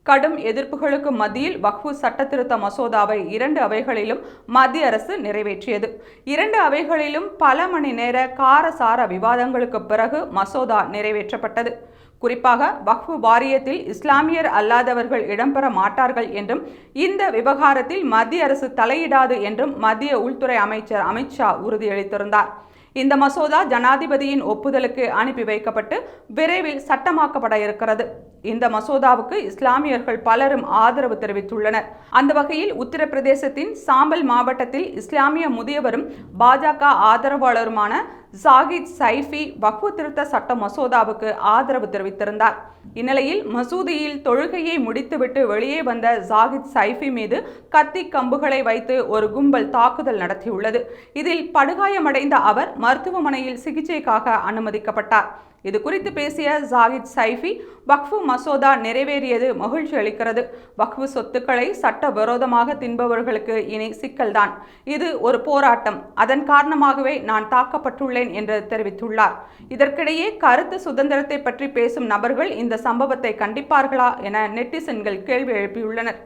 கடும் எதிர்ப்புகளுக்கு மத்தியில் வக்ஃபு சட்டத்திருத்த மசோதாவை 2 அவைகளிலும் மத்திய அரசு நிறைவேற்றியது. 2 அவைகளிலும் பல மணி நேர காரசார விவாதங்களுக்கு பிறகு மசோதா நிறைவேற்றப்பட்டது. குறிப்பாக வக்ஃபு வாரியத்தில் இஸ்லாமியர் அல்லாதவர்கள் இடம்பெற மாட்டார்கள் என்றும், இந்த விவகாரத்தில் மத்திய அரசு தலையிடாது என்றும் மத்திய உள்துறை அமைச்சர் அமித் ஷா உறுதியளித்திருந்தார். இந்த மசோதா ஜனாதிபதியின் ஒப்புதலுக்கு அனுப்பி வைக்கப்பட்டு விரைவில் சட்டமாக்கப்பட இருக்கிறது. இந்த மசோதாவுக்கு இஸ்லாமியர்கள் பலரும் ஆதரவு தெரிவித்துள்ளனர். அந்த வகையில் உத்தரப்பிரதேசத்தின் சாம்பல் மாவட்டத்தில் இஸ்லாமிய முதியவரும் பாஜக ஆதரவாளருமான ஜாகித் சைஃபி வக்ஃபு திருத்த சட்ட மசோதாவுக்கு ஆதரவு தெரிவித்திருந்தார். இந்நிலையில் மசூதியில் தொழுகையை முடித்துவிட்டு வெளியே வந்த ஜாகித் சைஃபி மீது கத்தி கம்புகளை வைத்து ஒரு கும்பல் தாக்குதல் நடத்தியுள்ளது. இதில் படுகாயமடைந்த அவர் மருத்துவமனையில் சிகிச்சைக்காக அனுமதிக்கப்பட்டார். இது குறித்து பேசிய ஜாகித் சைஃபி, வக்ஃபு மசோதா நிறைவேறியது மகிழ்ச்சி அளிக்கிறது. வக்ஃபு சொத்துக்களை சட்ட விரோதமாக தின்பவர்களுக்கு இனி சிக்கல்தான். இது ஒரு போராட்டம். அதன் காரணமாகவே நான் தாக்கப்பட்டுள்ளேன் என்று தெரிவித்துள்ளார். இதற்கிடையே கருத்து சுதந்திரத்தை பற்றி பேசும் நபர்கள் இந்த சம்பவத்தை கண்டிப்பார்களா என நெட்டிசன்கள் கேள்வி எழுப்பியுள்ளனர்.